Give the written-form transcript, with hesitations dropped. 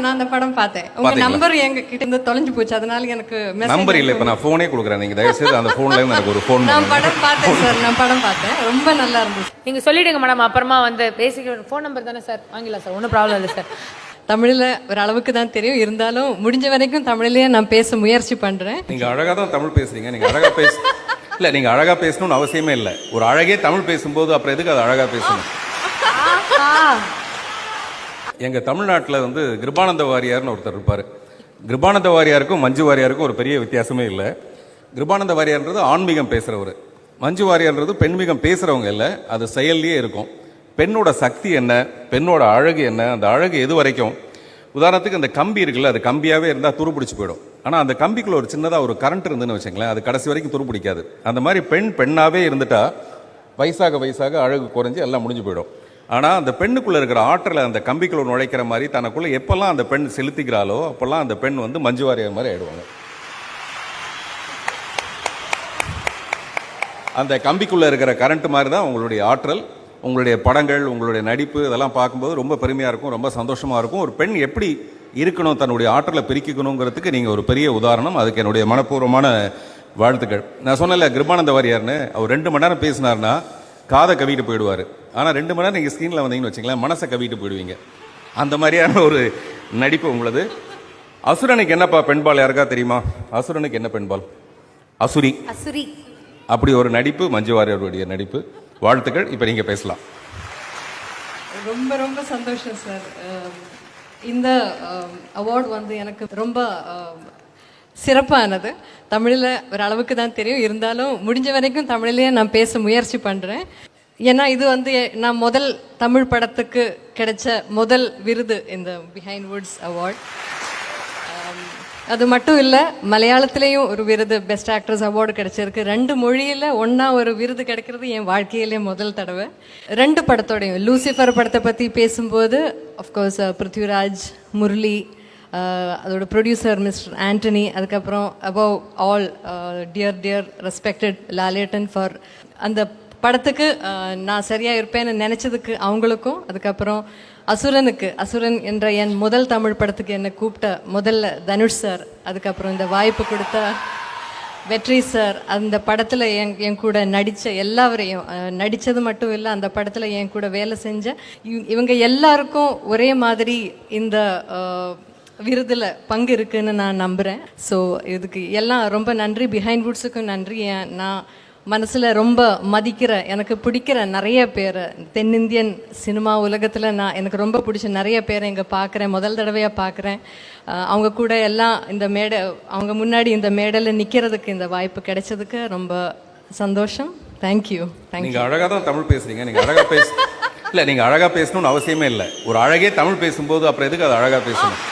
நான் அந்த படம் பார்த்தேன். உங்க நம்பர் எங்க கிட்ட இருந்து தொலைஞ்சு போச்சு, அதனால எனக்கு நம்பர் இல்ல. இப்ப நான் போனே கொடுக்குறேன், நீங்க தயவு செய்து அந்த போன்ல இருந்து எனக்கு ஒரு போன். நான் படம் பார்த்தேன் சார், நான் படம் பார்த்தேன், ரொம்ப நல்லா இருந்துச்சு. நீங்க சொல்லிடுங்க மேடம், அப்புறமா வந்து பேசிக்க. ஃபோன் நம்பர் தானே சார், வாங்கிக்கலாம் சார், ஒன்றும் ப்ராப்ளம் இல்லை சார். தமிழ்ல ஒரு அளவுக்கு தான் தெரியும், இருந்தாலும் முடிஞ்ச வரைக்கும் தமிழ்லயே நான் பேச முயற்சி பண்றேன். நீங்க அழகா தான் தமிழ் பேசுறீங்க, நீங்க அழகா பேச இல்ல, நீங்க அழகா பேசணும்னு அவசியமே இல்லை. ஒரு அழகே தமிழ் பேசும்போது அப்புறம் எதுக்கு அது அழகா பேசணும்? எங்க தமிழ்நாட்டில் வந்து கிருபானந்த வாரியார்னு ஒருத்தர் இருப்பார். கிருபானந்த வாரியாருக்கும் மஞ்சு வாரியாருக்கும் ஒரு பெரிய வித்தியாசமே இல்லை. கிருபானந்த வாரியார்ன்றது ஆன்மீகம் பேசுகிறவர், மஞ்சு வாரியார்ன்றது பெண்மீகம் பேசுகிறவங்க இல்லை, அது செயல்லையே இருக்கும். பெண்ணோட சக்தி என்ன, பெண்ணோட அழகு என்ன, அந்த அழகு எது வரைக்கும். உதாரணத்துக்கு அந்த கம்பி இருக்குல்ல, அது கம்பியாகவே இருந்தால் துருப்பிடிச்சு போயிடும். ஆனால் அந்த கம்பிக்குள்ள ஒரு சின்னதாக ஒரு கரண்ட் இருந்துன்னு வச்சுங்களேன், அது கடைசி வரைக்கும் துருப்பிடிக்காது. அந்த மாதிரி பெண் பெண்ணாகவே இருந்துட்டா வயசாக வயசாக அழகு குறைஞ்சி எல்லாம் முடிஞ்சு போயிடும். ஆனால் அந்த பெண்ணுக்குள்ளே இருக்கிற ஆற்றலை அந்த கம்பிக்குள்ள நுழைக்கிற மாதிரி தனக்குள்ளே எப்பெல்லாம் அந்த பெண் செலுத்திக்கிறாளோ அப்போல்லாம் அந்த பெண் வந்து மஞ்சு வாரியார் மாதிரி ஆயிடுவாங்க. அந்த கம்பிக்குள்ளே இருக்கிற கரண்ட் மாதிரி தான் உங்களுடைய ஆற்றல். உங்களுடைய படங்கள், உங்களுடைய நடிப்பு, இதெல்லாம் பார்க்கும்போது ரொம்ப பெருமையாக இருக்கும், ரொம்ப சந்தோஷமாக இருக்கும். ஒரு பெண் எப்படி இருக்கணும், தன்னுடைய ஆற்றலை பெருக்கிக்கணுங்கிறதுக்கு நீங்கள் ஒரு பெரிய உதாரணம். அதுக்கு என்னுடைய மனப்பூர்வமான வாழ்த்துக்கள். நான் சொன்னல கிருபானந்த வாரியார்னு, அவர் 2 மணி நேரம் பேசினார்னா காதை கவிட்டு போயிடுவார். ஆனால் 2 மணி நேரம் நீங்கள் ஸ்க்ரீனில் வந்தீங்கன்னு வச்சுங்களேன், மனசை கவிட்டு போயிடுவீங்க. அந்த மாதிரியான ஒரு நடிப்பு உங்களது. அசுரனுக்கு என்னப்பா பெண்பால் யாருக்கா தெரியுமா? அசுரனுக்கு என்ன பெண்பால்? அசுரி. அசுரி. அப்படி ஒரு நடிப்பு மஞ்சு வாரியருடைய நடிப்பு. வாழ்த்துக்கள். இப்போ நீங்கள் பேசலாம். ரொம்ப ரொம்ப சந்தோஷம் சார். இந்த அவார்டு வந்து எனக்கு ரொம்ப சிறப்பானது. தமிழில் ஒரு அளவுக்கு தான் தெரியும், இருந்தாலும் முடிஞ்ச வரைக்கும் தமிழ்லேயே நான் பேச முயற்சி பண்ணுறேன். ஏன்னா இது வந்து நான் முதல் தமிழ் படத்துக்கு கிடைச்ச முதல் விருது, இந்த பிஹைண்ட் வுட்ஸ் அவார்ட். அது மட்டும் இல்லை, மலையாளத்துலேயும் ஒரு விருது, பெஸ்ட் ஆக்ட்ரஸ் அவார்டு கிடைச்சிருக்கு. 2 மொழியில் ஒன்றா ஒரு விருது கிடைக்கிறது என் வாழ்க்கையிலே முதல் தடவை. 2 படத்தோடையும், லூசிஃபர் படத்தை பற்றி பேசும்போது அஃப்கோர்ஸ் பிருத்விராஜ், முரளி, அதோட ப்ரொடியூசர் மிஸ்டர் ஆண்டனி, அதுக்கப்புறம் above all dear respected Lalettan for அந்த படத்துக்கு நான் சரியாக இருப்பேன்னு நினச்சதுக்கு அவங்களுக்கும், அதுக்கப்புறம் அசுரன் என்ற என் முதல் தமிழ் படத்துக்கு என்னை கூப்பிட்ட முதல்ல தனுஷ் சார், அதுக்கப்புறம் இந்த வாய்ப்பு கொடுத்த வெற்றி சார், அந்த படத்தில் என் கூட நடித்த எல்லாவரையும், நடித்தது மட்டும் இல்லை, அந்த படத்தில் என் கூட வேலை செஞ்ச இவங்க எல்லாருக்கும் ஒரே மாதிரி இந்த விருதில் பங்கு இருக்குன்னு நான் நம்புகிறேன். ஸோ இதுக்கு எல்லாம் ரொம்ப நன்றி. பிஹைண்ட் வுட்ஸுக்கும் நன்றி. நான் மனசில் ரொம்ப மதிக்கிற, எனக்கு பிடிக்கிற நிறைய பேர் தென்னிந்தியன் சினிமா உலகத்தில் எனக்கு ரொம்ப பிடிச்ச நிறைய பேரை இங்கே பார்க்குறேன், முதல் தடவையாக பார்க்குறேன். அவங்க கூட எல்லாம் இந்த அவங்க முன்னாடி இந்த மேடையில் நிற்கிறதுக்கு இந்த வாய்ப்பு கிடைச்சதுக்கு ரொம்ப சந்தோஷம். தேங்க்யூ. நீங்கள் அழகாக தான் தமிழ் பேசுகிறீங்க, நீங்கள் அழகாக இல்லை, நீங்கள் அழகாக பேசணும்னு அவசியமே இல்லை. ஒரு அழகே தமிழ் பேசும்போது அப்புறம் எதுக்கு அது அழகாக பேசணும்?